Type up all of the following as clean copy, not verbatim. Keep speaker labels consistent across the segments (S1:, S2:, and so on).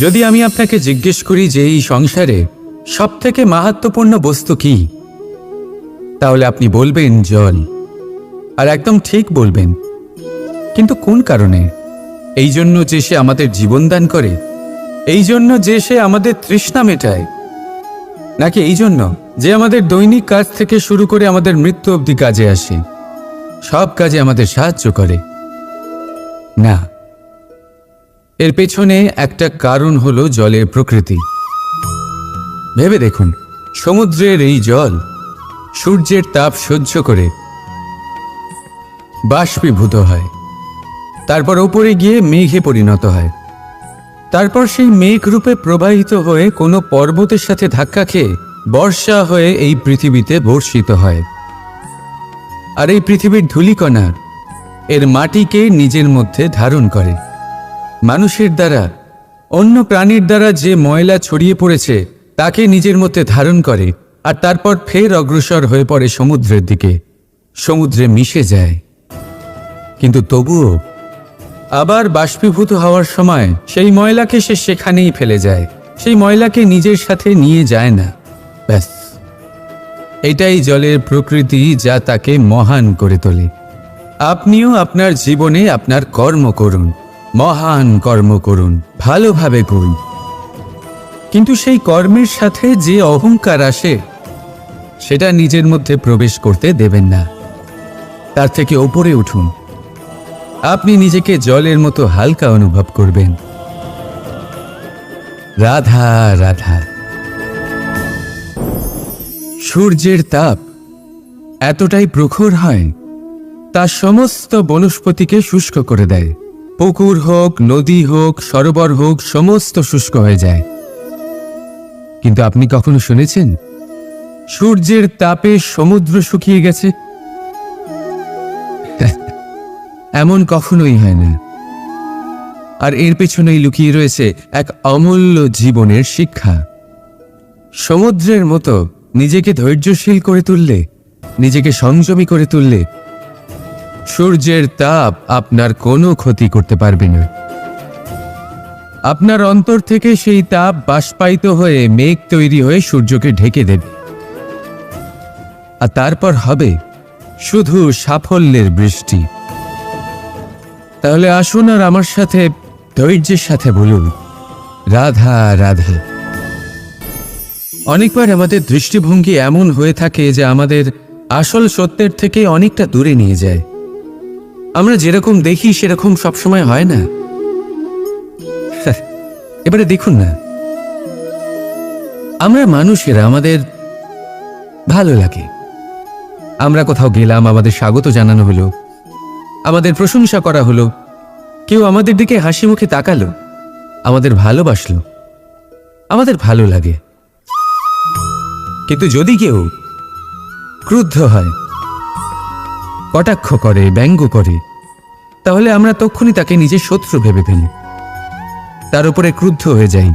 S1: যদি আমি আপনাকে জিজ্ঞেস করি যে এই সংসারে সবথেকে মাহাত্ম্যপূর্ণ বস্তু কি, তাহলে আপনি বলবেন জল। আর একদম ঠিক বলবেন। কিন্তু কোন কারণে? এই জন্য যে সে আমাদের জীবন দান করে? এই জন্য যে সে আমাদের তৃষ্ণা মেটায়? নাকি এই জন্য যে আমাদের দৈনিক কাজ থেকে শুরু করে আমাদের মৃত্যু অবধি কাজে আসে, সব কাজে আমাদের সাহায্য করে? না, এর পেছনে একটা কারণ হলো জলের প্রকৃতি। ভেবে দেখুন, সমুদ্রের এই জল সূর্যের তাপ সহ্য করে বাষ্পীভূত হয়, তারপর ওপরে গিয়ে মেঘে পরিণত হয়, তারপর সেই মেঘ রূপে প্রবাহিত হয়ে কোনো পর্বতের সাথে ধাক্কা খেয়ে বর্ষা হয়ে এই পৃথিবীতে বর্ষিত হয়। আর এই পৃথিবীর ধূলিকণা এর মাটিকে নিজের মধ্যে ধারণ করে। মানুষের দ্বারা, অন্য প্রাণীর দ্বারা যে ময়লা ছড়িয়ে পড়েছে তাকে নিজের মধ্যে ধারণ করে, আর তারপর ফের অগ্রসর হয়ে পড়ে সমুদ্রের দিকে, সমুদ্রে মিশে যায়। কিন্তু তবুও আবার বাষ্পীভূত হওয়ার সময় সেই ময়লাকে সে সেখানেই ফেলে যায়, সেই ময়লাকে নিজের সাথে নিয়ে যায় না। ব্যাস, এটাই জলের প্রকৃতি, যা তাকে মহান করে তোলে। আপনিও আপনার জীবনে আপনার কর্ম করুন, মহান কর্ম করুন, ভালোভাবে করুন, কিন্তু সেই কর্মের সাথে যে অহংকার আসে সেটা নিজের মধ্যে প্রবেশ করতে দেবেন না। তার থেকে ওপরে উঠুন। আপনি নিজেকে জলের মতো হালকা অনুভব করবেন। রাধা রাধা। সূর্যের তাপ এতটাই প্রখর হয়, তা সমস্ত বনস্পতিকে শুষ্ক করে দেয়। পুকুর হোক, নদী হোক, সরোবর হোক, সমস্ত শুষ্ক হয়ে যায়। কিন্তু আপনি কখনো শুনেছেন সূর্যের তাপে সমুদ্র শুকিয়ে গেছে? এমন কখনোই হয় না। আর এর পেছনেই লুকিয়ে রয়েছে এক অমূল্য জীবনের শিক্ষা। সমুদ্রের মতো নিজেকে ধৈর্যশীল করে তুললে, নিজেকে সংযমী করে তুললে, সূর্যের তাপ আপনার কোনো ক্ষতি করতে পারবে না। আপনার অন্তর থেকে সেই তাপ বাষ্পায়িত হয়ে মেঘ তৈরি হয়ে সূর্যকে ঢেকে দেবে, আর তারপর হবে শুধু সাফল্যের বৃষ্টি। তাহলে আসুন আর আমার সাথে ধৈর্যের সাথে বলুন, রাধা রাধা। অনেকবার আমাদের দৃষ্টিভঙ্গি এমন হয়ে থাকে যে আমাদের আসল সত্যের থেকে অনেকটা দূরে নিয়ে যায়। আমরা যেরকম দেখি সেরকম সবসময় হয় না। এবারে দেখুন না, আমরা মানুষেরা, আমাদের ভালো লাগে। আমরা কোথাও গেলাম, আমাদের স্বাগত জানানো হলো, আমাদের প্রশংসা করা হলো, কেউ আমাদের দিকে হাসি মুখে তাকালো, আমাদের ভালোবাসলো, আমাদের ভালো লাগে। কিন্তু যদি কেউ ক্রুদ্ধ হয়, কটাক্ষ করে, ব্যঙ্গ করে, তাহলে আমরা তক্ষুনি তাকে নিজের শত্রু ভেবে ফেলি, তার উপরে ক্রুদ্ধ হয়ে যাই।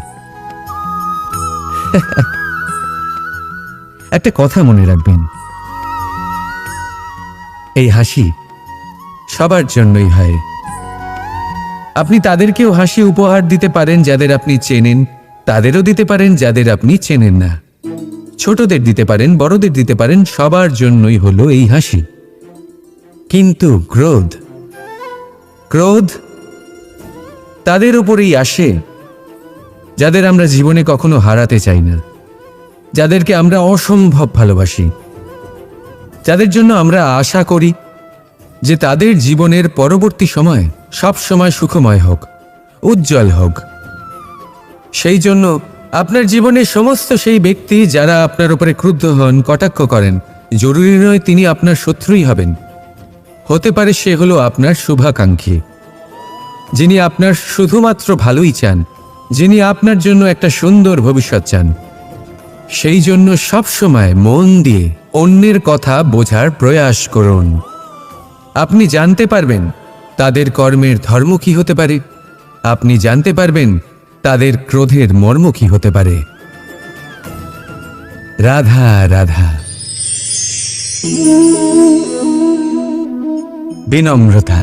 S1: একটা কথা মনে রাখবেন, এই হাসি সবার জন্যই হয়। আপনি তাদেরকেও হাসি উপহার দিতে পারেন যাদের আপনি চেনেন, তাদেরও দিতে পারেন যাদের আপনি চেনেন না। ছোটদের দিতে পারেন, বড়দের দিতে পারেন, সবার জন্যই হলো এই হাসি। কিন্তু ক্রোধ, ক্রোধ তাদের উপরেই আসে যাদের আমরা জীবনে কখনো হারাতে চাই না, যাদেরকে আমরা অসম্ভব ভালোবাসি, যাদের জন্য আমরা আশা করি যে তাদের জীবনের পরবর্তী সময় সব সময় সুখময় হোক, উজ্জ্বল হোক। সেই জন্য আপনার জীবনের সমস্ত সেই ব্যক্তি যারা আপনার উপরে ক্রুদ্ধ হন, কটাক্ষ করেন, জরুরি নয় তিনি আপনার শত্রুই হবেন। হতে পারে সে হলো আপনার শুভাকাঙ্ক্ষী, যিনি আপনার শুধুমাত্র ভালোই চান, যিনি আপনার জন্য একটা সুন্দর ভবিষ্যৎ চান। সেই জন্য সবসময় মন দিয়ে অন্যের কথা বোঝার প্রয়াস করুন। আপনি জানতে পারবেন তাদের কর্মের ধর্ম কি হতে পারে, আপনি জানতে পারবেন তাদের ক্রোধের মর্ম কি হতে পারে। রাধা রাধা। বিনম্রতা।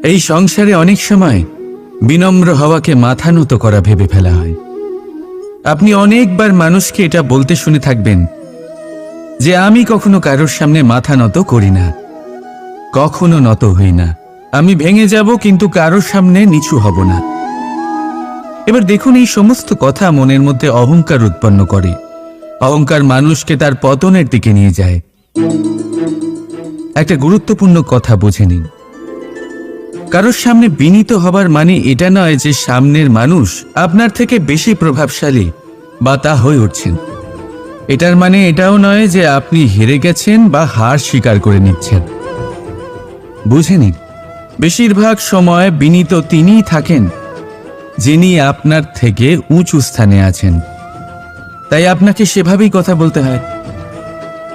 S1: এই সংসারে অনেক সময় বিনম্র হওয়াকে মাথা নত করা ভেবে ফেলা হয়। আপনি অনেকবার মানুষকে এটা বলতে শুনে থাকবেন যে আমি কখনো কারোর সামনে মাথা নত করি না, কখনো নত হই না, আমি ভেঙে যাব কিন্তু কারোর সামনে নিচু হব না। এবার দেখুন, এই সমস্ত কথা মনের মধ্যে অহংকার উৎপন্ন করে। অহংকার মানুষকে তার পতনের দিকে নিয়ে যায়। একটা গুরুত্বপূর্ণ কথা বুঝে নিন, কারোর সামনে বিনীত হবার মানে এটা নয় যে সামনের মানুষ আপনার থেকে বেশি প্রভাবশালী বা তা হয়ে উঠছেন। এটার মানে এটাও নয় যে আপনি হেরে গেছেন বা হার স্বীকার করে নিচ্ছেন। বুঝে নিন, বেশিরভাগ সময় বিনীত তিনিই থাকেন যিনি আপনার থেকে উঁচু স্থানে আছেন। তাই আপনাকে সেভাবেই কথা বলতে হয়।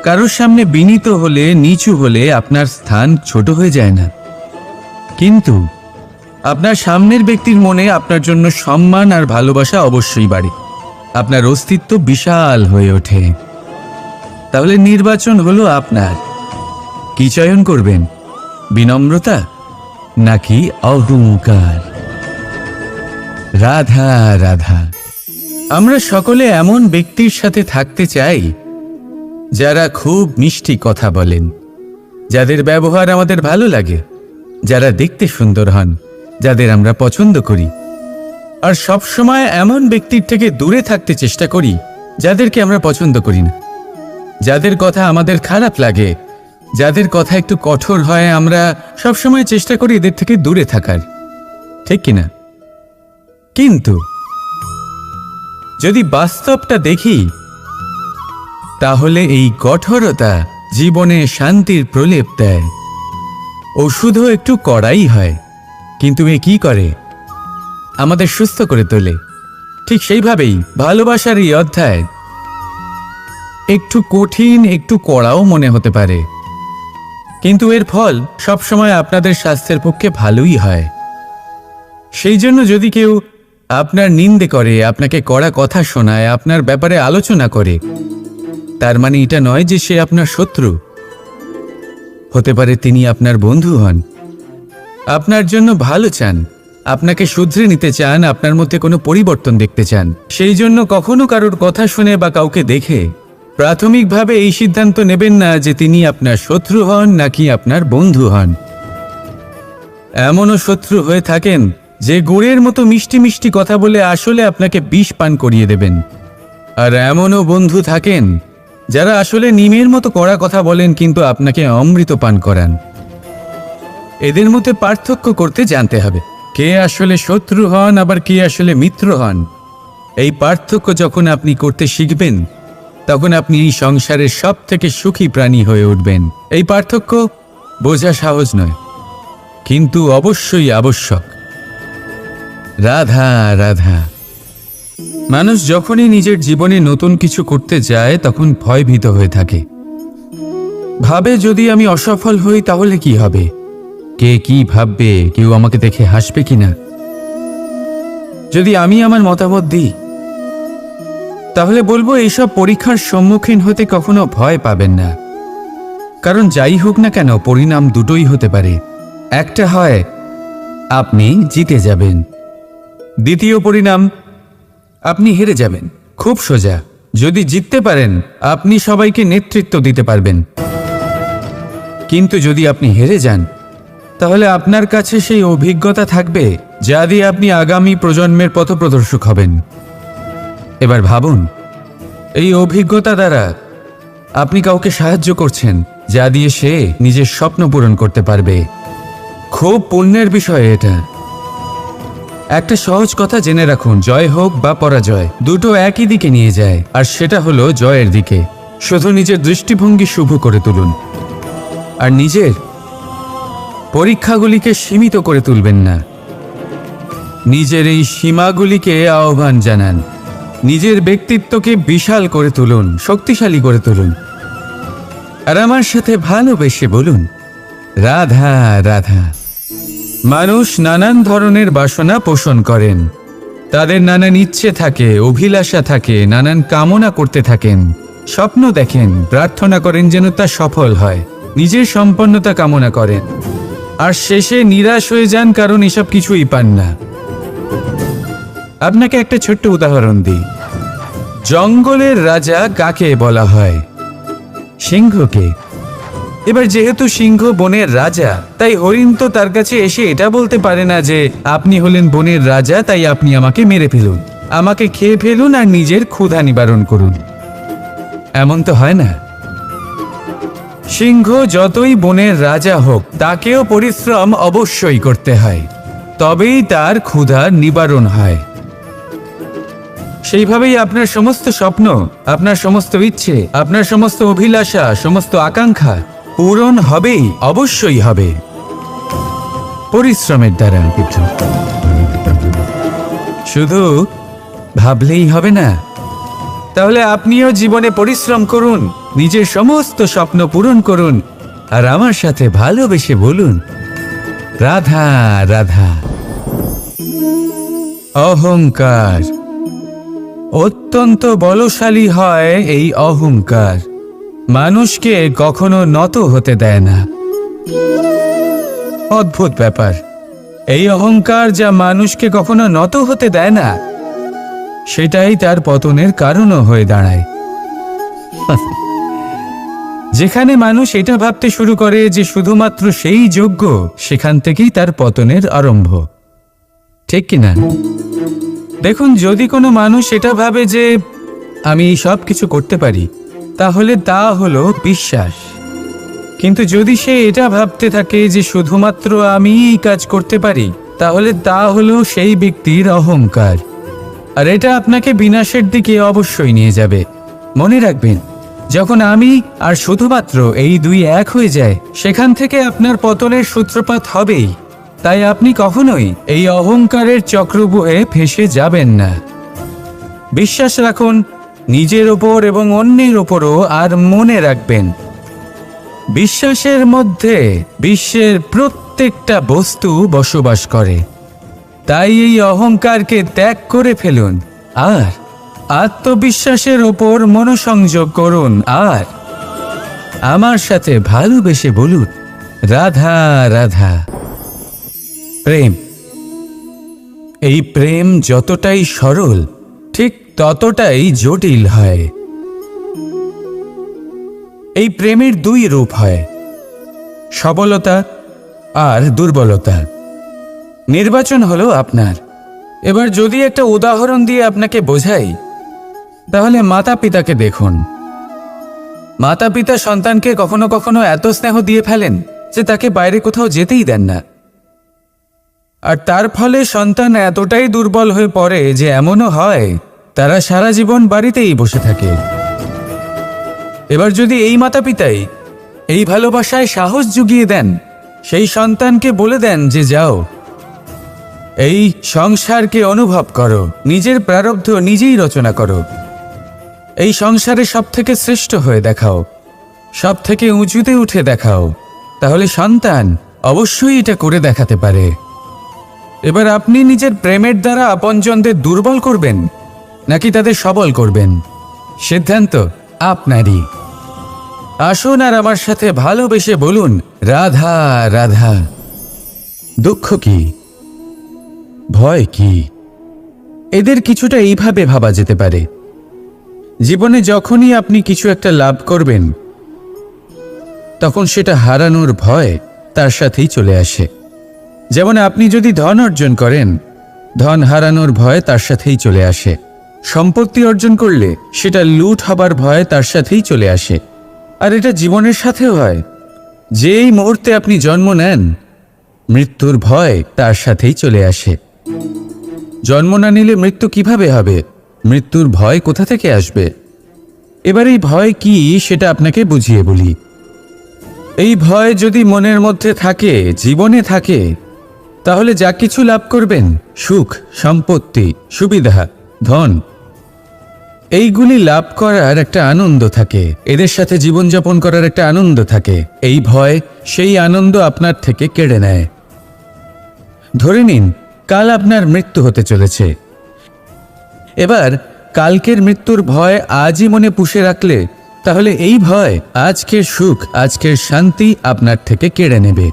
S1: কারোর সামনে বিনীত হলে, নিচু হলে আপনার স্থান ছোট হয়ে যায় না, কিন্তু আপনার সামনের ব্যক্তির মনে আপনার জন্য সম্মান আর ভালোবাসা অবশ্যই বাড়ে। আপনার অস্তিত্ব বিশাল হয়ে ওঠে। তাহলে নির্বাচন হলো আপনার। কি চয়ন করবেন, বিনম্রতা নাকি অহংকার? রাধা রাধা। আমরা সকলে এমন ব্যক্তির সাথে থাকতে চাই যারা খুব মিষ্টি কথা বলেন, যাদের ব্যবহার আমাদের ভালো লাগে, যারা দেখতে সুন্দর হন, যাদের আমরা পছন্দ করি। আর সব সময় এমন ব্যক্তির থেকে দূরে থাকতে চেষ্টা করি যাদেরকে আমরা পছন্দ করি না, যাদের কথা আমাদের খারাপ লাগে, যাদের কথা একটু কঠোর হয়। আমরা সব সময় চেষ্টা করি এদের থেকে দূরে থাকার, ঠিক কিনা? কিন্তু যদি বাস্তবটা দেখি, তাহলে এই কঠোরতা জীবনে শান্তির প্রলেপ দেয়। ওষুধও একটু কড়াই হয়, কিন্তু এ কি করে? আমাদের সুস্থ করে তোলে। ঠিক সেইভাবেই ভালোবাসার এই অধ্যায় একটু কঠিন, একটু কড়াও মনে হতে পারে, কিন্তু এর ফল সবসময় আপনাদের স্বাস্থ্যের পক্ষে ভালোই হয়। সেই জন্য যদি কেউ আপনার নিন্দে করে, আপনাকে কড়া কথা শোনায়, আপনার ব্যাপারে আলোচনা করে, তার মানে এটা নয় যে সে আপনার শত্রু। হতে পারে তিনি আপনার বন্ধু হন, আপনার জন্য ভালো চান, আপনাকে শুধরে নিতে চান, আপনার মধ্যে কোনো পরিবর্তন দেখতে চান। সেই জন্য কখনো কারোর কথা শুনে বা কাউকে দেখে প্রাথমিকভাবে এই সিদ্ধান্ত নেবেন না যে তিনি আপনার শত্রু হন নাকি আপনার বন্ধু হন। এমনও শত্রু হয়ে থাকেন যে গুড়ের মতো মিষ্টি মিষ্টি কথা বলে আসলে আপনাকে বিষ পান করিয়ে দেবেন। আর এমনও বন্ধু থাকেন যারা আসলে নিমের মতো কড়া কথা বলেন কিন্তু আপনাকে অমৃত পান করান। এদের মধ্যে পার্থক্য করতে জানতে হবে, কে আসলে শত্রু হন আবার কে আসলে মিত্র হন। এই পার্থক্য যখন আপনি করতে শিখবেন, তখন আপনি এই সংসারের সব থেকে সুখী প্রাণী হয়ে উঠবেন। এই পার্থক্য বোঝা সহজ নয়, কিন্তু অবশ্যই আবশ্যক। রাধা রাধা। মানুষ যখনই নিজের জীবনে নতুন কিছু করতে যায় তখন ভয়ভীত হয়ে থাকে। ভাবে যদি আমি অসফল হই তাহলে কি হবে, কে কি ভাববে, কেউ আমাকে দেখে হাসবে কিনা। যদি আমি আমার মতামত দিই তাহলে বলবো এইসব পরীক্ষার সম্মুখীন হতে কখনো ভয় পাবেন না। কারণ যাই হোক না কেন, পরিণাম দুটোই হতে পারে। একটা হয় আপনি জিতে যাবেন, দ্বিতীয় পরিণাম আপনি হেরে যাবেন। খুব সোজা। যদি জিততে পারেন আপনি সবাইকে নেতৃত্ব দিতে পারবেন, কিন্তু যদি আপনি হেরে যান তাহলে আপনার কাছে সেই অভিজ্ঞতা থাকবে যা দিয়ে আপনি আগামী প্রজন্মের পথপ্রদর্শক হবেন। এবার ভাবুন, এই অভিজ্ঞতা দ্বারা আপনি কাউকে সাহায্য করছেন যা দিয়ে সে নিজের স্বপ্ন পূরণ করতে পারবে। খুব পুণ্যের বিষয় এটা। একটা সহজ কথা জেনে রাখুন, জয় হোক বা পরাজয়, দুটো একই দিকে নিয়ে যায়, আর সেটা হলো জয়ের দিকে। শুধু নিজের দৃষ্টিভঙ্গি শুভ করে তুলুন, আর নিজের পরীক্ষাগুলিকে সীমিত করে তুলবেন না। নিজের এই সীমাগুলিকে আহ্বান জানান। নিজের ব্যক্তিত্বকে বিশাল করে তুলুন, শক্তিশালী করে তুলুন। আর আমার সাথে ভালোবেসে বলুন, রাধা রাধা। মানুষ নানান ধরনের বাসনা পোষণ করেন, তাদের নানান ইচ্ছে থাকে, অভিলাষা থাকে, নানান কামনা করতে থাকেন, স্বপ্ন দেখেন, প্রার্থনা করেন যেন তা সফল হয়। নিজের সম্পন্নতা কামনা করেন, আর শেষে নিরাশ হয়ে যান কারণ এসব কিছুই পান না। আপনাকে একটা ছোট্ট উদাহরণ দিই। জঙ্গলের রাজা কাকে বলা হয়? সিংহকে। এবার যেহেতু সিংহ বনের রাজা, তাই হরিণ তো তার কাছে এসে এটা বলতে পারে না যে আপনি হলেন বনের রাজা, তাই আপনি আমাকে মেরে ফেলুন, আমাকে খেয়ে ফেলুন আর নিজের ক্ষুধা নিবারণ করুন। এমন তো হয় না। সিংহ যতই বনের রাজা হোক, তাকেও পরিশ্রম অবশ্যই করতে হয়, তবেই তার ক্ষুধা নিবারণ হয়। সেইভাবেই আপনার সমস্ত স্বপ্ন, আপনার সমস্ত ইচ্ছে, আপনার সমস্ত অভিলাষা, সমস্ত আকাঙ্ক্ষা পূরণ হবেই, অবশ্যই হবে, পরিশ্রমের দ্বারা। শুধু ভাবলেই হবে না। তাহলে আপনিও জীবনে পরিশ্রম করুন, নিজের সমস্ত স্বপ্ন পূরণ করুন, আর আমার সাথে ভালোবেসে বলুন, রাধা রাধা। অহংকার অত্যন্ত বলশালী হয়। এই অহংকার মানুষকে কখনো নত হতে দেয় না। অদ্ভুত ব্যাপার, এই অহংকার যা মানুষকে কখনো নত হতে দেয় না, সেটাই তার পতনের কারণও হয়ে দাঁড়ায়। যেখানে মানুষ এটা ভাবতে শুরু করে যে শুধুমাত্র সেই যোগ্য, সেখান থেকেই তার পতনের আরম্ভ। ঠিক কিনা? দেখুন, যদি কোনো মানুষ এটা ভাবে যে আমি সব কিছু করতে পারি, তাহলে তা হলো বিশ্বাস। কিন্তু যদি সে এটা ভাবতে থাকে যে শুধুমাত্র আমি এই কাজ করতে পারি, তাহলে তা হলো সেই ব্যক্তির অহংকার। আর এটা আপনাকে বিনাশের দিকে অবশ্যই নিয়ে যাবে। মনে রাখবেন, যখন আমি আর শুধুমাত্র এই দুই এক হয়ে যায়, সেখান থেকে আপনার পতনের সূত্রপাত হবেই। তাই আপনি কখনোই এই অহংকারের চক্রব্যূহে ফেঁসে যাবেন না। বিশ্বাস রাখুন নিজের ওপর এবং অন্যের ওপরও। আর মনে রাখবেন, বিশ্বাসের মধ্যে বিশ্বের প্রত্যেকটা বস্তু বসবাস করে। তাই এই অহংকারকে ত্যাগ করে ফেলুন আর আত্মবিশ্বাসের ওপর মনোসংযোগ করুন, আর আমার সাথে ভালোবেসে বলুন, রাধা রাধা। প্রেম, এই প্রেম যতটাই সরল, ঠিক ততটাই জটিল হয়। এই প্রেমের দুই রূপ হয়, সবলতা আর দুর্বলতা। নির্বাচন হলো আপনার। এবার যদি একটা উদাহরণ দিয়ে আপনাকে বোঝাই, তাহলে মাতা পিতাকে দেখুন। মাতা পিতা সন্তানকে কখনো কখনো এত স্নেহ দিয়ে ফেলেন যে তাকে বাইরে কোথাও যেতেই দেন না। আর তার ফলে সন্তান এতটাই দুর্বল হয়ে পড়ে যে এমনও হয় তারা সারা জীবন বাড়িতেই বসে থাকে। এবার যদি এই মাতা পিতাই এই ভালোবাসায় সাহস জুগিয়ে দেন, সেই সন্তানকে বলে দেন যে যাও, এই সংসারকে অনুভব করো, নিজের প্রারব্ধ নিজেই রচনা করো, এই সংসারে সব থেকে শ্রেষ্ঠ হয়ে দেখাও, সব থেকে উঁচুতে উঠে দেখাও, তাহলে সন্তান অবশ্যই এটা করে দেখাতে পারে। এবার আপনি নিজের প্রেমের দ্বারা আপনজনদের দুর্বল করবেন নাকি তাদের সবল করবেন, সিদ্ধান্ত আপনারই। আসুন আর আমার সাথে ভালোবেসে বলুন, রাধা রাধা। দুঃখ কি, ভয় কি, এদের কিছুটা এইভাবে ভাবা যেতে পারে। জীবনে যখনই আপনি কিছু একটা লাভ করবেন, তখন সেটা হারানোর ভয় তার সাথেই চলে আসে। যেমন আপনি যদি ধন অর্জন করেন, ধন হারানোর ভয় তার সাথেই চলে আসে। সম্পত্তি অর্জন করলে সেটা লুট হবার ভয় তার সাথেই চলে আসে। আর এটা জীবনের সাথেও হয়। যেই মুহূর্তে আপনি জন্ম নেন, মৃত্যুর ভয় তার সাথেই চলে আসে। জন্ম না নিলে মৃত্যু কিভাবে হবে? মৃত্যুর ভয় কোথা থেকে আসবে? এবার এই ভয় কি সেটা আপনাকে বুঝিয়ে বলি। এই ভয় যদি মনের মধ্যে থাকে, জীবনে থাকে, তাহলে যা কিছু লাভ করবেন, সুখ, সম্পত্তি, সুবিধা, ধন, এইগুলি লাভ করার একটা আনন্দ থাকে, এদের সাথে জীবনযাপন করার একটা আনন্দ থাকে। এই ভয় সেই আনন্দ আপনার থেকে কেড়ে নেয়। ধরে নিন কাল আপনার মৃত্যু হতে চলেছে। এবার কালকের মৃত্যুর ভয় আজই মনে পুষে রাখলে তাহলে এই ভয় আজকের সুখ, আজকের শান্তি আপনার থেকে কেড়ে নেবে।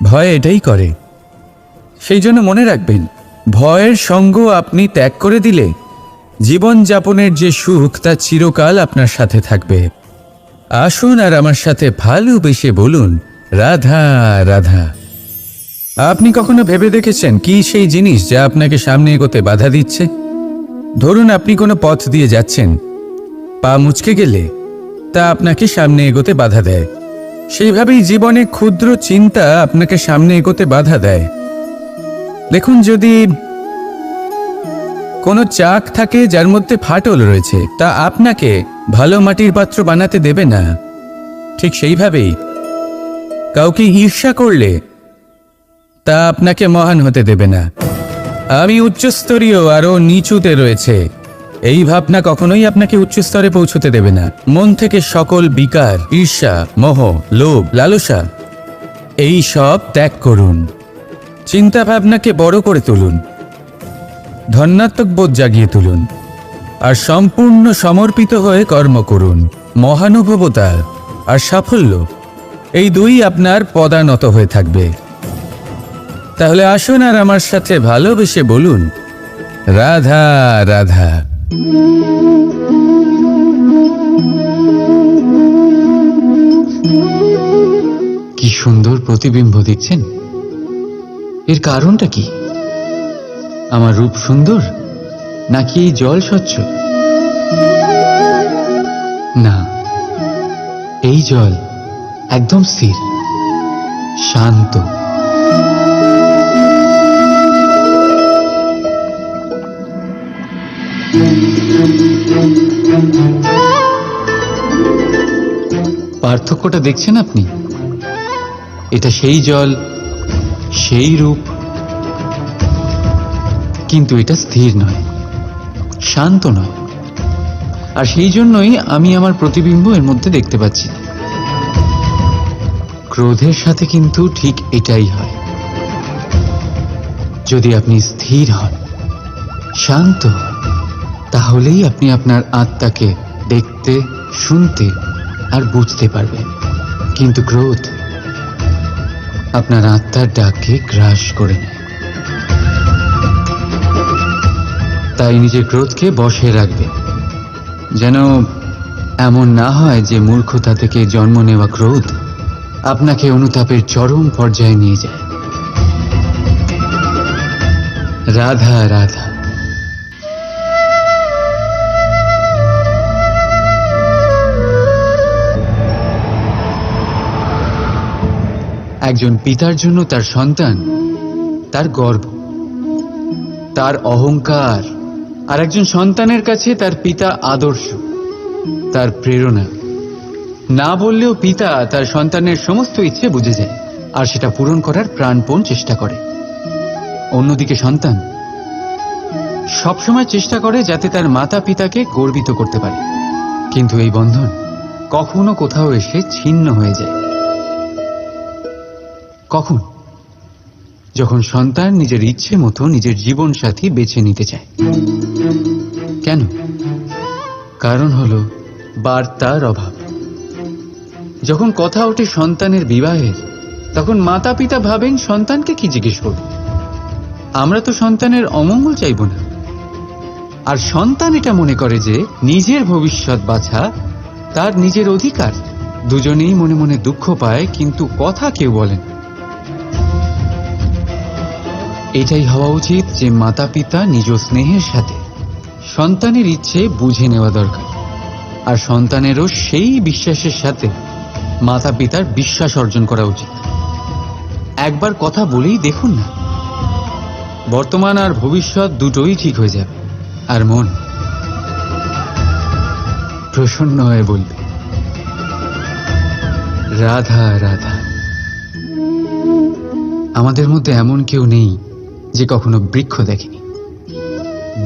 S1: ভয় এটাই করে। সেই জন্য মনে রাখবেন, ভয়ের সঙ্গ আপনি ত্যাগ করে দিলে জীবন যাপনের যে সুখ তা চিরকাল আপনার সাথে থাকবে। আসুন আর আমার সাথে ভালোবেসে বলুন, রাধা রাধা। আপনি কখনো ভেবে দেখেছেন কি সেই জিনিস যা আপনাকে সামনে এগোতে বাধা দিচ্ছে? ধরুন আপনি কোনো পথ দিয়ে যাচ্ছেন, পা মুচকে গেলে তা আপনাকে সামনে এগোতে বাধা দেয়। সেইভাবেই জীবনে ক্ষুদ্র চিন্তা আপনাকে সামনে এগোতে বাধা দেয়। দেখুন, যদি কোনো চাক থাকে যার মধ্যে ফাটল রয়েছে, তা আপনাকে ভালো মাটির পাত্র বানাতে দেবে না। ঠিক সেইভাবেই কাউকে ঈর্ষা করলে তা আপনাকে মহান হতে দেবে না। আমি উচ্চস্তরীয় আরও নিচুতে রয়েছে, এই ভাবনা কখনোই আপনাকে উচ্চস্তরে পৌঁছতে দেবে না। মন থেকে সকল বিকার, ঈর্ষা, মোহ, লোভ, লালসা এই সব ত্যাগ করুন। চিন্তা ভাবনাকে বড় করে তুলুন, ধন্যাত্মক বোধ জাগিয়ে তুলুন, আর সম্পূর্ণ সমর্পিত হয়ে কর্ম করুন। মহানুভবতা আর সাফল্য এই দুই আপনার পদানত হয়ে থাকবে। তাহলে আসুন আর আমার সাথে ভালোবেসে বলুন, রাধা রাধা।
S2: কি সুন্দর প্রতিবিম্ব দেখছেন? এর কারণটা কি? আমার রূপ সুন্দর, নাকি এই জল স্বচ্ছ? না, এই জল একদম স্থির, শান্ত। পার্থক্যটা দেখছেন আপনি? এটা সেই জল, সেই রূপ, কিন্তু এটা স্থির নয়, শান্ত নয়। আর সেই জন্যই আমি আমার প্রতিবিম্ব এর মধ্যে দেখতে পাচ্ছি। ক্রোধের সাথে কিন্তু ঠিক এটাই হয়। যদি আপনি স্থির হন, শান্ত হন, তাহলেই আপনি আপনার আত্মাকে দেখতে, শুনতে আর বুঝতে পারবেন। কিন্তু ক্রোধ আপনার আত্মার ডাককে গ্রাস করে নেয়। তাই নিজের ক্রোধকে বশে রাখবেন, যেন এমন না হয় যে মূর্খতা থেকে জন্ম নেওয়া ক্রোধ আপনাকে অনুতাপের চরম পর্যায়ে নিয়ে যায়। রাধা রাধা। একজন পিতার জন্য তার সন্তান তার গর্ব, তার অহংকার, আর একজন সন্তানের কাছে তার পিতা আদর্শ, তার প্রেরণা। না বললেও পিতা তার সন্তানের সমস্ত ইচ্ছে বুঝে যায় আর সেটা পূরণ করার প্রাণপণ চেষ্টা করে। অন্যদিকে সন্তান সবসময় চেষ্টা করে যাতে তার মাতা পিতাকে গর্বিত করতে পারে, কিন্তু এই বন্ধন কখনো কোথাও এসে ছিন্ন হয়ে যায়। কখন? যখন সন্তান নিজের ইচ্ছে মতো নিজের জীবন সাথী বেছে নিতে চায়। কেন? কারণ হলো বার্তার অভাব। যখন কথা ওঠে সন্তানের বিবাহের, তখন মাতা পিতা ভাবেন সন্তানকে কি জিজ্ঞেস করব? আমরা তো সন্তানের অমঙ্গল চাইব না। আর সন্তান এটা মনে করে যে নিজের ভবিষ্যৎ বাছা তার নিজের অধিকার। দুজনেই মনে মনে দুঃখ পায়, কিন্তু কথা কেউ বলেন। এটাই হওয়া উচিত যে মাতা পিতা নিজ স্নেহের সাথে সন্তানের ইচ্ছে বুঝে নেওয়া দরকার, আর সন্তানেরও সেই বিশ্বাসের সাথে মাতা পিতার বিশ্বাস অর্জন করা উচিত। একবার কথা বলেই দেখুন না, বর্তমান আর ভবিষ্যৎ দুটোই ঠিক হয়ে যাবে, আর মন প্রসন্ন হয়ে বলবে, রাধা রাধা। আমাদের মধ্যে এমন কেউ নেই যে কখনো বৃক্ষ দেখেনি।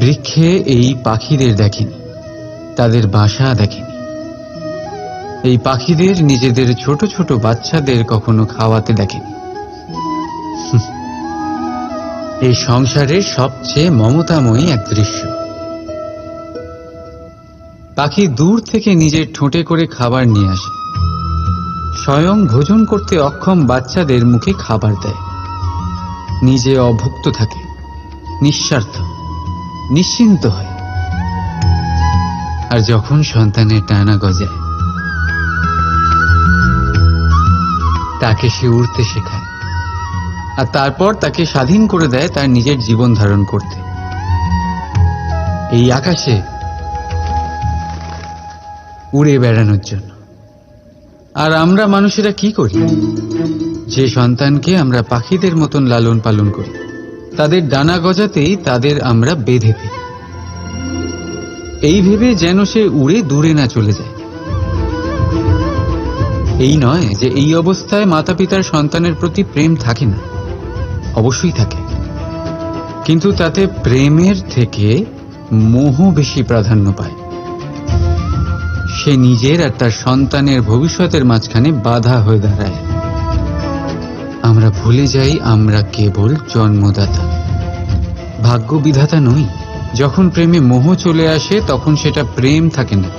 S2: বৃক্ষে এই পাখিদের দেখেনি, তাদের বাসা দেখেনি। এই পাখিদের নিজেদের ছোট ছোট বাচ্চাদের কখনো খাওয়াতে দেখেনি। এই সংসারের সবচেয়ে মমতাময়ী এক দৃশ্য। পাখি দূর থেকে নিজের ঠোঁটে করে খাবার নিয়ে আসে, স্বয়ং ভোজন করতে অক্ষম বাচ্চাদের মুখে খাবার দেয়, নিজে অভুক্ত থাকে, নিঃস্বার্থ, নিশ্চিন্ত হয়। আর যখন সন্তানের ডানা গজায়, তাকে সে উড়তে শেখায়, আর তারপর তাকে স্বাধীন করে দেয় তার নিজের জীবন ধারণ করতে এই আকাশে উড়ে বেড়ানোর জন্য। আর আমরা মানুষেরা কি করি? যে সন্তানকে আমরা পাখিদের মতন লালন পালন করি, তাদের ডানা গজাতেই তাদের আমরা বেঁধে ফেলি, এই ভেবে যেন সে উড়ে দূরে না চলে যায়। এই নয় যে এই অবস্থায় মাতা পিতার সন্তানের প্রতি প্রেম থাকে না, অবশ্যই থাকে, কিন্তু তাতে প্রেমের থেকে মোহ বেশি প্রাধান্য পায়। সে নিজের আর তার সন্তানের ভবিষ্যতের মাঝখানে বাধা হয়ে দাঁড়ায়। আমরা ভুলে যাই আমরা কেবল জন্মদাতা, ভাগ্য বিধাতা নই। যখন প্রেমে মোহ চলে আসে তখন সেটা প্রেম থাকে না,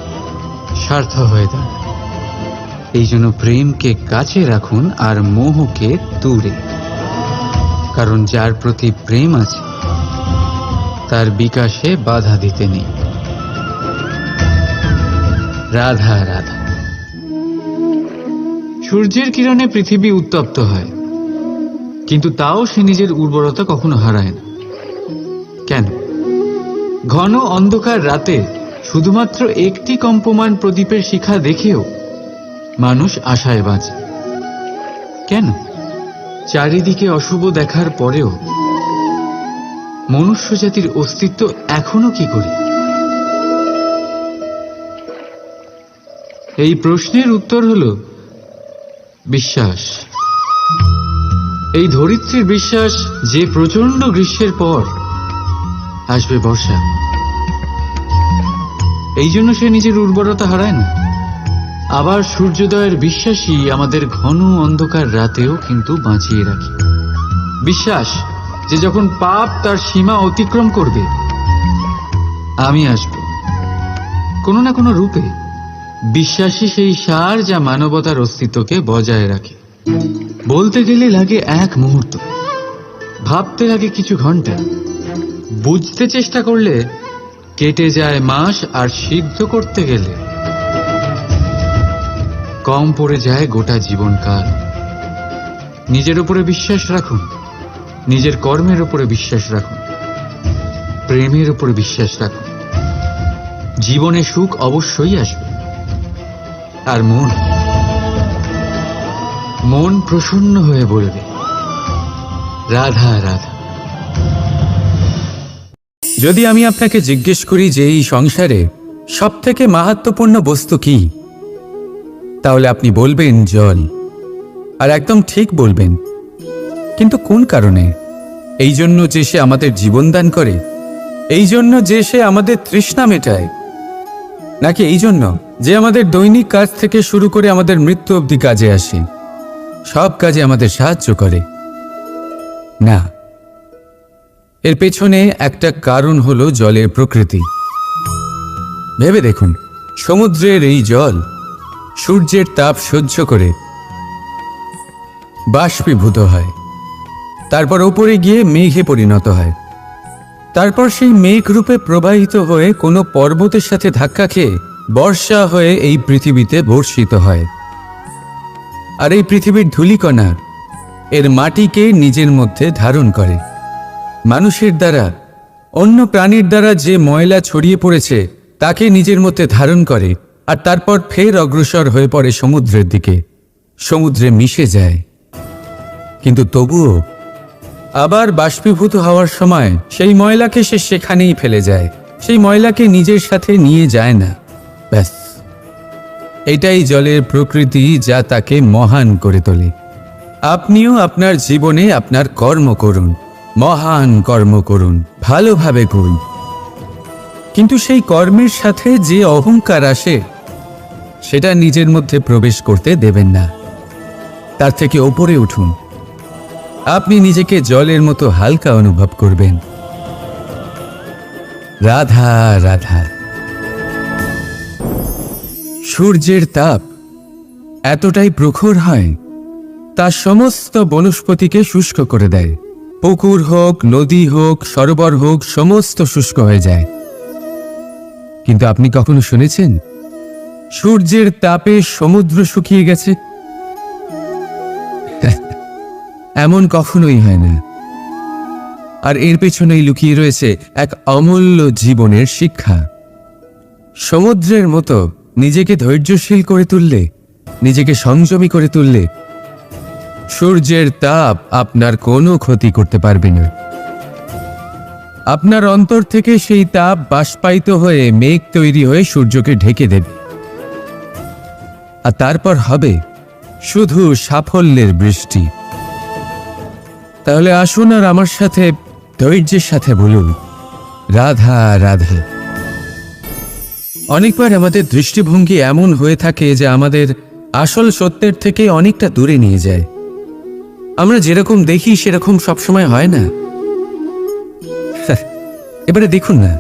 S2: স্বার্থ হয়ে দাঁড়ায়। এই জন্য প্রেমকে কাছে রাখুন আর মোহকে দূরে, কারণ যার প্রতি প্রেম আছে তার বিকাশে বাধা দিতে নেই। রাধা রাধা। সূর্যের কিরণে পৃথিবী উত্তপ্ত হয়, কিন্তু তাও সে নিজের উর্বরতা কখনো হারায় না। কেন? ঘন অন্ধকার রাতে শুধুমাত্র একটি কম্পমান প্রদীপের শিখা দেখেও মানুষ আশায় বাঁচে। কেন? চারিদিকে অশুভ দেখার পরেও মনুষ্য জাতির অস্তিত্ব এখনো কি করে? এই প্রশ্নের উত্তর হল বিশ্বাস। এই ধরিত্রীর বিশ্বাস যে প্রচন্ড গ্রীষ্মের পর আসবে বর্ষা, এই জন্য সে নিজের উর্বরতা হারায় না। আবার সূর্যোদয়ের বিশ্বাসই আমাদের ঘন অন্ধকার রাতেও কিন্তু বাঁচিয়ে রাখে। বিশ্বাস যে যখন পাপ তার সীমা অতিক্রম করবে, আমি আসব কোনো না কোনো রূপে। বিশ্বাসী সেই সার যা মানবতার অস্তিত্বকে বজায় রাখে। বলতে গেলে লাগে এক মুহূর্ত, ভাবতে লাগে কিছু ঘন্টা, বুঝতে চেষ্টা করলে কেটে যায় মাস, আর সিদ্ধ করতে গেলে কম পড়ে যায় গোটা জীবনকাল। নিজের উপরে বিশ্বাস রাখুন, নিজের কর্মের উপরে বিশ্বাস রাখুন, প্রেমের উপরে বিশ্বাস রাখুন। জীবনে সুখ অবশ্যই আসবে। আর মন প্রসন্ন হয়ে বলবে রাধা রাধা।
S1: যদি আমি আপনাকে জিজ্ঞেস করি যে এই সংসারে সবথেকে মাহাত্ম্যপূর্ণ বস্তু কি, তাহলে আপনি বলবেন জল। আর একদম ঠিক বলবেন। কিন্তু কোন কারণে? এই জন্য যে সে আমাদের জীবন দান করে? এই জন্য যে সে আমাদের তৃষ্ণা মেটায়? নাকি এই জন্য যে আমাদের দৈনিক কাজ থেকে শুরু করে আমাদের মৃত্যু অবধি কাজে আসে, সব কাজে আমাদের সাহায্য করে? না, এর পেছনে একটা কারণ হলো জলের প্রকৃতি। ভেবে দেখুন, সমুদ্রের এই জল সূর্যের তাপ সহ্য করে বাষ্পীভূত হয়, তারপর ওপরে গিয়ে মেঘে পরিণত হয়, তারপর সেই মেঘ রূপে প্রবাহিত হয়ে কোনো পর্বতের সাথে ধাক্কা খেয়ে বর্ষা হয়ে এই পৃথিবীতে বর্ষিত হয়। আর এই পৃথিবীর ধূলিকণা এর মাটিকে নিজের মধ্যে ধারণ করে। মানুষের দ্বারা, অন্য প্রাণীর দ্বারা যে ময়লা ছড়িয়ে পড়েছে তাকে নিজের মধ্যে ধারণ করে, আর তারপর ফের অগ্রসর হয়ে পড়ে সমুদ্রের দিকে, সমুদ্রে মিশে যায়। কিন্তু তবুও আবার বাষ্পীভূত হওয়ার সময় সেই ময়লাকে সে সেখানেই ফেলে যায়, সেই ময়লাকে নিজের সাথে নিয়ে যায় না। ব্যাস, এটাই জলের প্রকৃতি, যা তাকে মহান করে তোলে। আপনিও আপনার জীবনে আপনার কর্ম করুন, মহান কর্ম করুন, ভালোভাবে করুন, কিন্তু সেই কর্মের সাথে যে অহংকার আসে সেটা নিজের মধ্যে প্রবেশ করতে দেবেন না। তার থেকে ওপরে উঠুন। আপনি নিজেকে জলের মতো হালকা অনুভব করবেন। রাধা রাধা। সূর্যের তাপ এতটাই প্রখর হয় তা সমস্ত বনস্পতিকে শুষ্ক করে দেয়। পুকুর হোক, নদী হোক, সরোবর হোক, সমস্ত শুষ্ক হয়ে যায়। কিন্তু আপনি কখনো শুনেছেন সূর্যের তাপে সমুদ্র শুকিয়ে গেছে? এমন কখনোই হয় না। আর এর পেছনেই লুকিয়ে রয়েছে এক অমূল্য জীবনের শিক্ষা। সমুদ্রের মতো নিজেকে ধৈর্যশীল করে তুললে, নিজেকে সংযমী করে তুললে সূর্যের তাপ আপনার কোনো ক্ষতি করতে পারবে না। আপনার অন্তর থেকে সেই তাপ বাষ্পায়িত হয়ে মেঘ তৈরি হয়ে সূর্যকে ঢেকে দেবে, আর তারপর হবে শুধু সাফল্যের বৃষ্টি। তাহলে আসুন আর আমার সাথে ধৈর্যের সাথে বলুন, রাধা রাধা। অনেকবার আমাদের দৃষ্টিভঙ্গি এমন হয়ে থাকে যে আমাদের আসল সত্যের থেকে অনেকটা দূরে নিয়ে যায়। আমরা যেরকম দেখি সেরকম সবসময় হয় না। এবারে দেখুন না,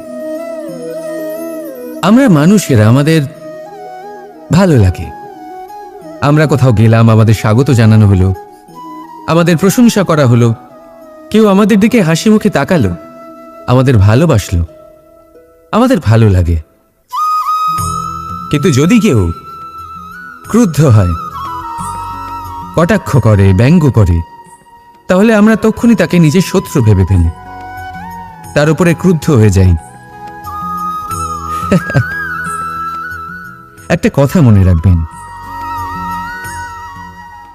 S1: আমরা মানুষেরা, আমাদের ভালো লাগে। আমরা কোথাও গেলাম, আমাদের স্বাগত জানানো হলো, আমাদের প্রশংসা করা হলো, কেউ আমাদের দিকে হাসি মুখে তাকালো, আমাদের ভালোবাসলো, আমাদের ভালো লাগে। কিন্তু যদি কেউ ক্রুদ্ধ হয়, কটাক্ষ করে, ব্যঙ্গ করে, তাহলে আমরা তক্ষুনি তাকে নিজের শত্রু ভেবে ফেলি, তার উপরে ক্রুদ্ধ হয়ে যাই। একটা কথা মনে রাখবেন,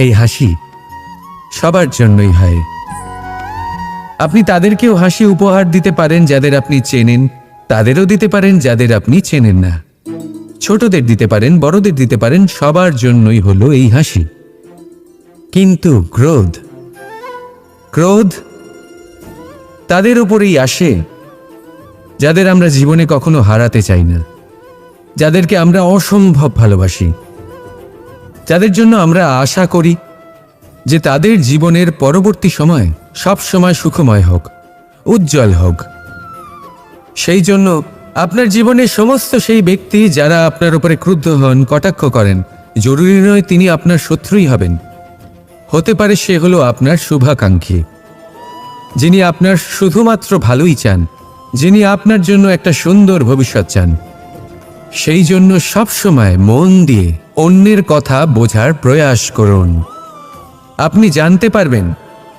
S1: এই হাসি সবার জন্যই হয়। আপনি তাদেরকেও হাসি উপহার দিতে পারেন যাদের আপনি চেনেন, তাদেরও দিতে পারেন যাদের আপনি চেনেন না। ছোটদের দিতে পারেন, বড়দের দিতে পারেন, সবার জন্যই হলো এই হাসি। কিন্তু ক্রোধ, ক্রোধ তাদের উপরেই আসে যাদের আমরা জীবনে কখনো হারাতে চাই না, যাদেরকে আমরা অসম্ভব ভালোবাসি, যাদের জন্য আমরা আশা করি যে তাদের জীবনের পরবর্তী সময় সব সময় সুখময় হোক, উজ্জ্বল হোক। সেই জন্য আপনার জীবনের সমস্ত সেই ব্যক্তি যারা আপনার উপরে ক্রুদ্ধ হন, কটাক্ষ করেন, জরুরি নয় তিনি আপনার শত্রুই হবেন। হতে পারে সে হলো আপনার শুভাকাঙ্ক্ষী, যিনি আপনার শুধুমাত্র ভালোই চান, যিনি আপনার জন্য একটা সুন্দর ভবিষ্যৎ চান। সেই জন্য সবসময় মন দিয়ে অন্যের কথা বোঝার প্রয়াস করুন। আপনি জানতে পারবেন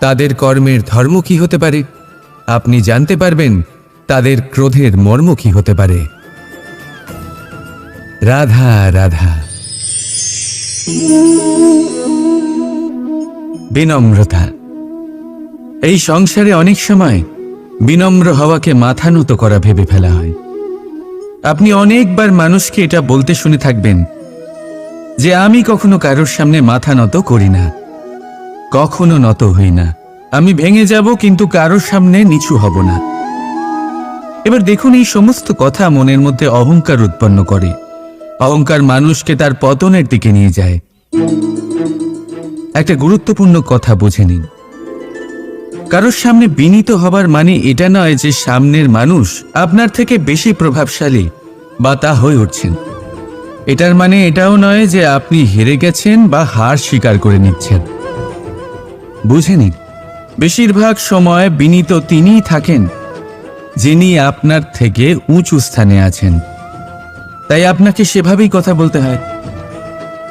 S1: তাদের কর্মের ধর্ম কি হতে পারে, আপনি জানতে পারবেন তাদের ক্রোধের মর্ম কি হতে পারে। রাধা রাধা। বিনম্রতা। এই সংসারে অনেক সময় বিনম্র হওয়াকে মাথা নত করা ভেবে ফেলা হয়। আপনি অনেকবার মানুষকে এটা বলতে শুনে থাকবেন যে আমি কখনো কারোর সামনে মাথা নত করি না, কখনো নত হই না, আমি ভেঙে যাব কিন্তু কারোর সামনে নিচু হব না। এবার দেখুন, এই সমস্ত কথা মনের মধ্যে অহংকার উৎপন্ন করে। অহংকার মানুষকে তার পতনের দিকে নিয়ে যায়। একটা গুরুত্বপূর্ণ কথা বুঝে নিন, কারোর সামনে বিনীত হবার মানে এটা নয় যে সামনের মানুষ আপনার থেকে বেশি প্রভাবশালী বা তা হয়ে উঠছেন। এটার মানে এটাও নয় যে আপনি হেরে গেছেন বা হার স্বীকার করে নিচ্ছেন। বুঝে নিন, বেশিরভাগ সময় বিনীত তিনিই থাকেন যিনি আপনার থেকে উঁচু স্থানে আছেন। তাই আপনাকে সেভাবেই কথা বলতে হয়।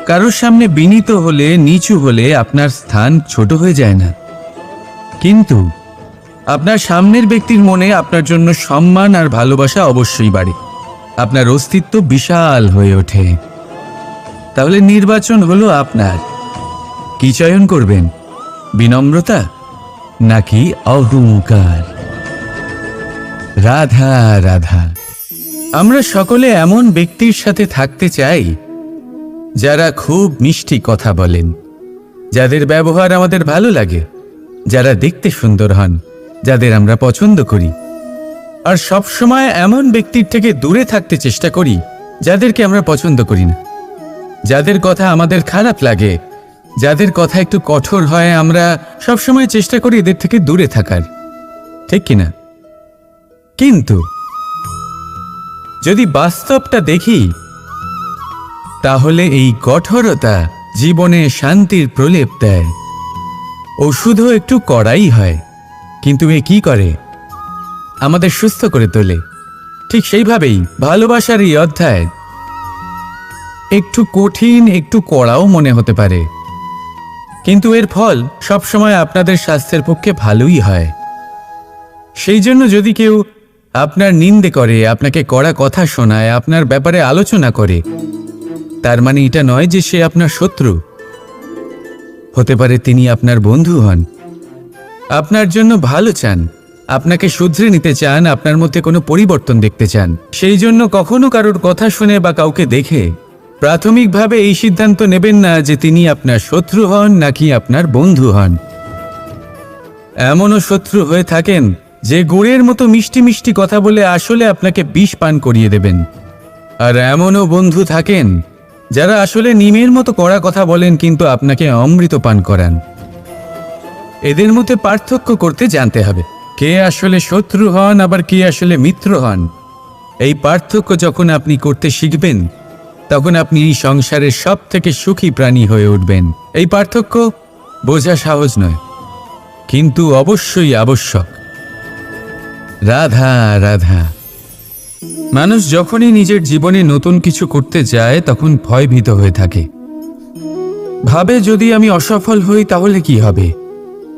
S1: কারোর সামনে বিনীত হলে, নিচু হলে আপনার স্থান ছোট হয়ে যায় না, কিন্তু আপনার সামনের ব্যক্তির মনে আপনার জন্য সম্মান আর ভালোবাসা অবশ্যই বাড়ে। আপনার অস্তিত্ব বিশাল হয়ে ওঠে। তাহলে নির্বাচন হলো আপনার। কি চয়ন করবেন, বিনম্রতা নাকি অহংকার? রাধা রাধা। আমরা সকলে এমন ব্যক্তির সাথে থাকতে চাই যারা খুব মিষ্টি কথা বলেন, যাদের ব্যবহার আমাদের ভালো লাগে, যারা দেখতে সুন্দর হন, যাদের আমরা পছন্দ করি। আর সব সময় এমন ব্যক্তির থেকে দূরে থাকতে চেষ্টা করি যাদেরকে আমরা পছন্দ করি না, যাদের কথা আমাদের খারাপ লাগে, যাদের কথা একটু কঠোর হয়। আমরা সবসময় চেষ্টা করি এদের থেকে দূরে থাকার, ঠিক কিনা? কিন্তু যদি বাস্তবটা দেখি, তাহলে এই কঠোরতা জীবনে শান্তির প্রলেপ দেয়। ওষুধও একটু কড়াই হয়, কিন্তু এ কি করে? আমাদের সুস্থ করে তোলে। ঠিক সেইভাবেই ভালোবাসার এই অধ্যায় একটু কঠিন, একটু কড়াও মনে হতে পারে, কিন্তু এর ফল সবসময় আপনাদের স্বাস্থ্যের পক্ষে ভালোই হয়। সেই জন্য যদি কেউ আপনার নিন্দে করে, আপনাকে কড়া কথা শোনায়, আপনার ব্যাপারে আলোচনা করে, তার মানে এটা নয় যে সে আপনার শত্রু। হতে পারে তিনি আপনার বন্ধু হন, আপনার জন্য ভালো চান, আপনাকে শুধরে নিতে চান, আপনার মধ্যে কোনো পরিবর্তন দেখতে চান। সেই জন্য কখনো কারোর কথা শুনে বা কাউকে দেখে প্রাথমিকভাবে এই সিদ্ধান্ত নেবেন না যে তিনি আপনার শত্রু হন নাকি আপনার বন্ধু হন। এমনও শত্রু হয়ে থাকেন যে গুড়ের মতো মিষ্টি মিষ্টি কথা বলে আসলে আপনাকে বিষ পান করিয়ে দেবেন। আর এমনও বন্ধু থাকেন যারা আসলে নিমের মতো কড়া কথা বলেন কিন্তু আপনাকে অমৃত পান করান। এদের মধ্যে পার্থক্য করতে জানতে হবে, কে আসলে শত্রু হন আবার কে আসলে মিত্র হন। এই পার্থক্য যখন আপনি করতে শিখবেন, তখন আপনি এই সংসারের সব থেকে সুখী প্রাণী হয়ে উঠবেন। এই পার্থক্য বোঝা সহজ নয়, কিন্তু অবশ্যই আবশ্যক। রাধা রাধা। মানুষ যখনই নিজের জীবনে নতুন কিছু করতে যায় তখন ভয়ভীত হয়ে থাকে, ভাবে যদি আমি অসফল হই তাহলে কি হবে,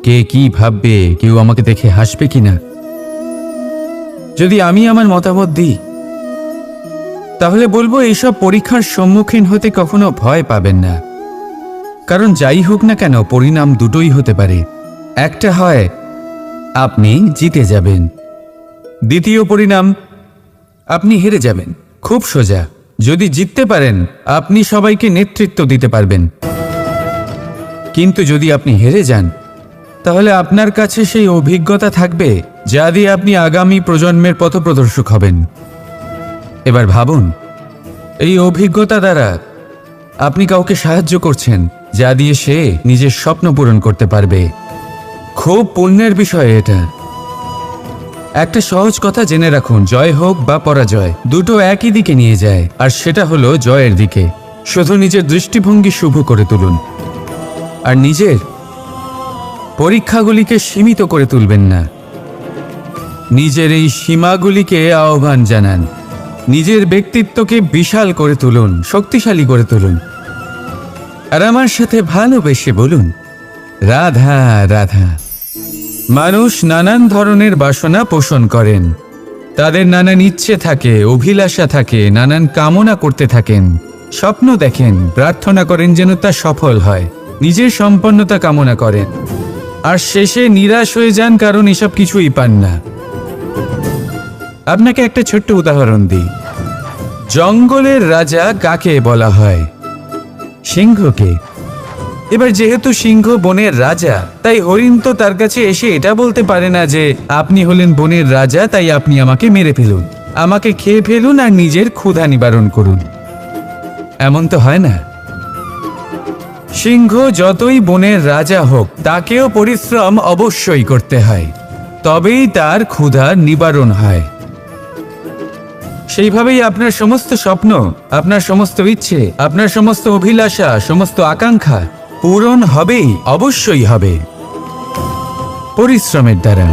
S1: কে কি ভাববে, কেউ আমাকে দেখে হাসবে কিনা। যদি আমি আমার মতামত দিই তাহলে বলবো এইসব পরীক্ষার সম্মুখীন হতে কখনো ভয় পাবেন না, কারণ যাই হোক না কেন পরিণাম দুটোই হতে পারে। একটা হয় আপনি জিতে যাবেন, দ্বিতীয় পরিণাম আপনি হেরে যাবেন। খুব সোজা। যদি জিততে পারেন আপনি সবাইকে নেতৃত্ব দিতে পারবেন, কিন্তু যদি আপনি হেরে যান তাহলে আপনার কাছে সেই অভিজ্ঞতা থাকবে যা দিয়ে আপনি আগামী প্রজন্মের পথপ্রদর্শক হবেন। এবার ভাবুন, এই অভিজ্ঞতা দ্বারা আপনি কাউকে সাহায্য করছেন যা দিয়ে সে নিজের স্বপ্ন পূরণ করতে পারবে। খুব পুণ্যের বিষয় এটা। একটা সহজ কথা জেনে রাখুন, জয় হোক বা পরাজয় দুটো একই দিকে নিয়ে যায়, আর সেটা হলো জয়ের দিকে। শুধু নিজের দৃষ্টিভঙ্গি শুভ করে তুলুন, আর নিজের পরীক্ষাগুলিকে সীমিত করে তুলবেন না। নিজের এই সীমাগুলিকে আহ্বান জানান, নিজের ব্যক্তিত্বকে বিশাল করে তুলুন, শক্তিশালী করে তুলুন, আর আমার সাথে ভালোবেসে বলুন রাধা রাধা। মানুষ নানান ধরনের বাসনা পোষণ করেন, তাদের নানান ইচ্ছে থাকে, অভিলাষা থাকে, নানান কামনা করতে থাকেন, স্বপ্ন দেখেন, প্রার্থনা করেন যেন তা সফল হয়, নিজের সম্পন্নতা কামনা করেন, আর শেষে নিরাশ হয়ে যান কারণ এসব কিছুই পান না। আপনাকে একটা ছোট্ট উদাহরণ দিই। জঙ্গলের রাজা কাকে বলা হয়? সিংহকে। এবার যেহেতু সিংহ বনের রাজা, তাই হরিণ তো তার কাছে এসে এটা বলতে পারে না যে আপনি হলেন বনের রাজা, তাই আপনি আমাকে মেরে ফেলুন, আমাকে খেয়ে ফেলুন আর নিজের ক্ষুধা নিবারণ করুন। এমন তো হয় না। সিংহ যতই বনের রাজা হোক, তাকেও পরিশ্রম অবশ্যই করতে হয়, তবেই তার ক্ষুধার নিবারণ হয়। সেইভাবেই আপনার সমস্ত স্বপ্ন, আপনার সমস্ত ইচ্ছে, আপনার সমস্ত অভিলাষা, সমস্ত আকাঙ্ক্ষা পূরণ হবেই, অবশ্যই হবে, পরিশ্রমের দ্বারা।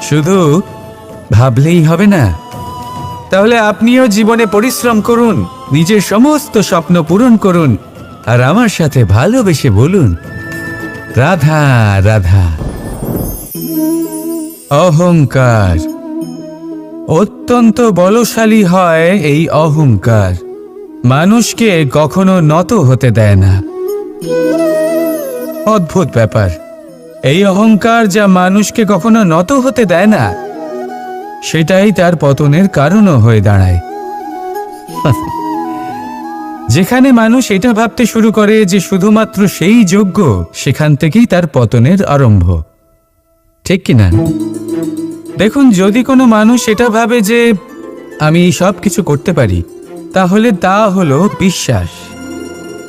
S1: শুধু ভাবলেই হবে না। তাহলে আপনিও জীবনে পরিশ্রম করুন, নিজের সমস্ত স্বপ্ন পূরণ করুন, আর আমার সাথে ভালোবেসে বলুন রাধা রাধা। অহংকার অত্যন্ত বলশালী হয়। এই অহংকার মানুষকে কখনো নত হতে দেয় না। অদ্ভুত ব্যাপার, এই অহংকার যা মানুষকে কখনো নত হতে দেয় না, সেটাই তার পতনের কারণও হয়ে দাঁড়ায়। যেখানে মানুষ এটা ভাবতে শুরু করে যে শুধুমাত্র সেই যোগ্য, সেখান থেকেই তার পতনের আরম্ভ। ঠিক কিনা? দেখুন, যদি কোনো মানুষ এটা ভাবে যে আমি সব কিছু করতে পারি, তাহলে তা হলো বিশ্বাস।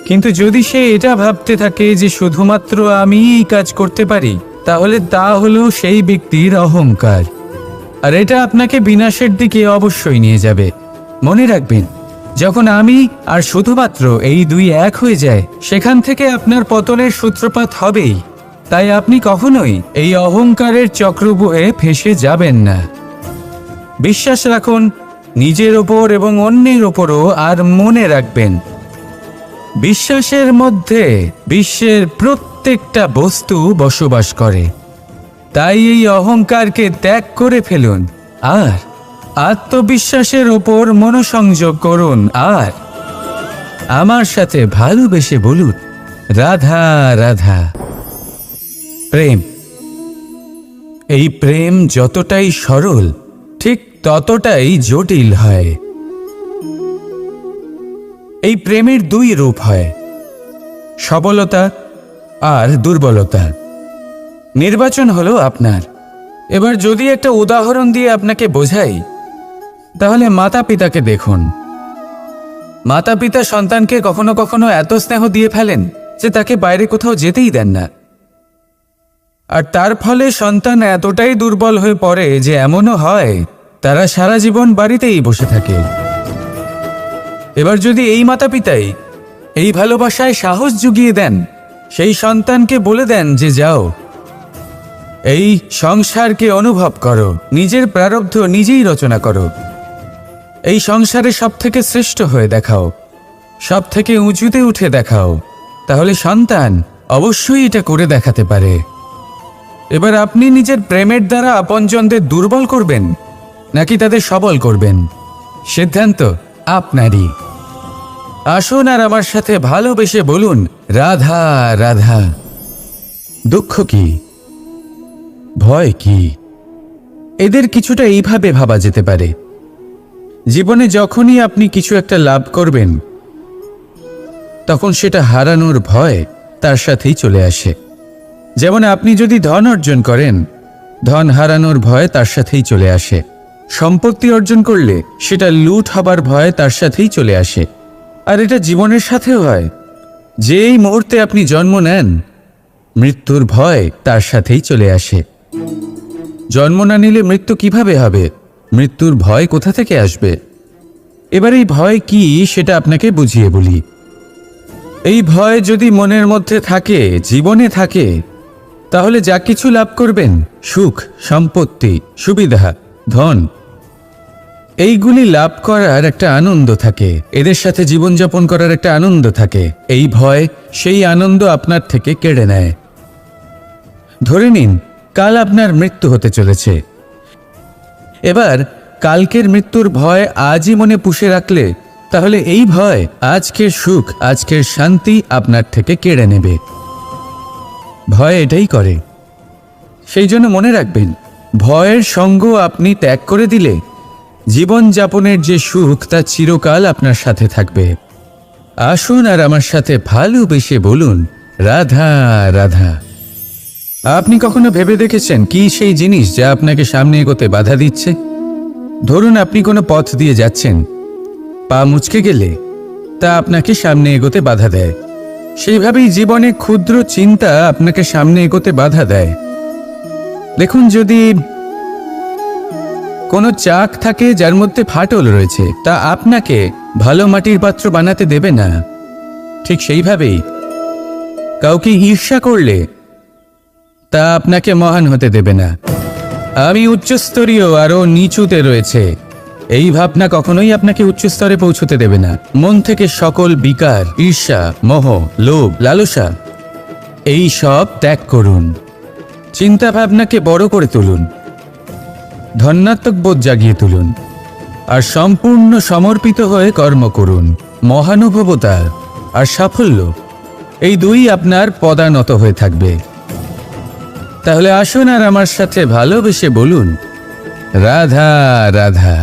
S1: কিন্তু যদি সে এটা ভাবতে থাকে যে শুধুমাত্র আমি এই কাজ করতে পারি, তাহলে তা হলো সেই ব্যক্তির অহংকার, আর এটা আপনাকে বিনাশের দিকে অবশ্যই নিয়ে যাবে। মনে রাখবেন, যখন আমি আর শুধুমাত্র এই দুই এক হয়ে যায়, সেখান থেকে আপনার পতনের সূত্রপাত হবেই। তাই আপনি কখনোই এই অহংকারের চক্রব্যূহে ফেঁসে যাবেন না। বিশ্বাস রাখুন নিজের ওপর এবং অন্যের ওপরও, আর মনে রাখবেন বিশ্বাসের মধ্যে বিশ্বের প্রত্যেকটা বস্তু বসবাস করে। তাই এই অহংকারকে ত্যাগ করে ফেলুন আর আত্মবিশ্বাসের ওপর মনোসংযোগ করুন, আর আমার সাথে ভালোবেসে বলুন, রাধা রাধা। প্রেম, এই প্রেম যতটাই সরল ঠিক ততটাই জটিল হয়। এই প্রেমের দুই রূপ হয়, সবলতা আর দুর্বলতা। নির্বাচন হলো আপনার। এবার যদি একটা উদাহরণ দিয়ে আপনাকে বোঝাই, তাহলে মাতা পিতাকে দেখুন। মাতা পিতা সন্তানকে কখনো কখনো এত স্নেহ দিয়ে ফেলেন যে তাকে বাইরে কোথাও যেতেই দেন না, আর তার ফলে সন্তান এতটাই দুর্বল হয়ে পড়ে যে এমনও হয় তারা সারা জীবন বাড়িতেই বসে থাকে। এবার যদি এই মাতা পিতাই এই ভালোবাসায় সাহস জুগিয়ে দেন, সেই সন্তানকে বলে দেন যে যাও, এই সংসারকে অনুভব করো, নিজের প্রারব্ধ নিজেই রচনা করো, এই সংসারে সব থেকে শ্রেষ্ঠ হয়ে দেখাও, সব থেকে উঁচুতে উঠে দেখাও, তাহলে সন্তান অবশ্যই এটা করে দেখাতে পারে। এবার আপনি নিজের প্রেমের দ্বারা আপনজনদের দুর্বল করবেন নাকি তাদের সবল করবেন, সিদ্ধান্ত আপনারই। আসুন আর আমার সাথে ভালোবেসে বলুন, রাধা রাধা। দুঃখ কি, ভয় কি, এদের কিছুটা এইভাবে ভাবা যেতে পারে। জীবনে যখনই আপনি কিছু একটা লাভ করবেন, তখন সেটা হারানোর ভয় তার সাথেই চলে আসে। যেমন আপনি যদি ধন অর্জন করেন, ধন হারানোর ভয় তার সাথেই চলে আসে। সম্পত্তি অর্জন করলে সেটা লুট হবার ভয় তার সাথেই চলে আসে। আর এটা জীবনের সাথেও হয়। যেই মুহূর্তে আপনি জন্ম নেন, মৃত্যুর ভয় তার সাথেই চলে আসে। জন্ম না নিলে মৃত্যু কিভাবে হবে? মৃত্যুর ভয় কোথা থেকে আসবে? এবার এই ভয় কি সেটা আপনাকে বুঝিয়ে বলি। এই ভয় যদি মনের মধ্যে থাকে, জীবনে থাকে, তাহলে যা কিছু লাভ করবেন, সুখ, সম্পত্তি, সুবিধা, ধন, এইগুলি লাভ করার একটা আনন্দ থাকে, এদের সাথে জীবনযাপন করার একটা আনন্দ থাকে। এই ভয় সেই আনন্দ আপনার থেকে কেড়ে নেয়। ধরে নিন কাল আপনার মৃত্যু হতে চলেছে। এবার কালকের মৃত্যুর ভয় আজই মনে পুষে রাখলে, তাহলে এই ভয় আজকের সুখ, আজকের শান্তি আপনার থেকে কেড়ে নেবে। ভয় এটাই করে। সেই জন্য মনে রাখবেন, ভয়ের সঙ্গ আপনি ত্যাগ করে দিলে জীবনযাপনের যে সুখ তা চিরকাল আপনার সাথে থাকবে। আসুন আর আমার সাথে ভালোবেসে বলুন, রাধা রাধা। আপনি কখনো ভেবে দেখেছেন কি সেই জিনিস যা আপনাকে সামনে এগোতে বাধা দিচ্ছে? ধরুন আপনি কোনো পথ দিয়ে যাচ্ছেন, পা মুচকে গেলে তা আপনাকে সামনে এগোতে বাধা দেয়। সেইভাবেই জীবনে ক্ষুদ্র চিন্তা আপনাকে সামনে এগোতে বাধা দেয়। দেখুন, যদি কোনো চাক থাকে যার মধ্যে ফাটল রয়েছে, তা আপনাকে ভালো মাটির পাত্র বানাতে দেবে না। ঠিক সেইভাবেই কাউকে ঈর্ষা করলে তা আপনাকে মহান হতে দেবে না। আমি উচ্চস্তরীয়, আরও নিচুতে রয়েছে, এই ভাবনা কখনোই আপনাকে উচ্চ স্তরে পৌঁছতে দেবে না। মন থেকে সকল বিকার, ঈর্ষা, মোহ, লোভ, লালসা এই সব ত্যাগ করুন। চিন্তা ভাবনাকে বড় করে তুলুন, ধন্যাত্মক বোধ জাগিয়ে তুলুন, আর সম্পূর্ণ সমর্পিত হয়ে কর্ম করুন। মহানুভবতা আর সাফল্য এই দুই আপনার পদানত হয়ে থাকবে। তাহলে আসুন আর আমার সাথে ভালোবেসে বলুন, রাধা রাধা।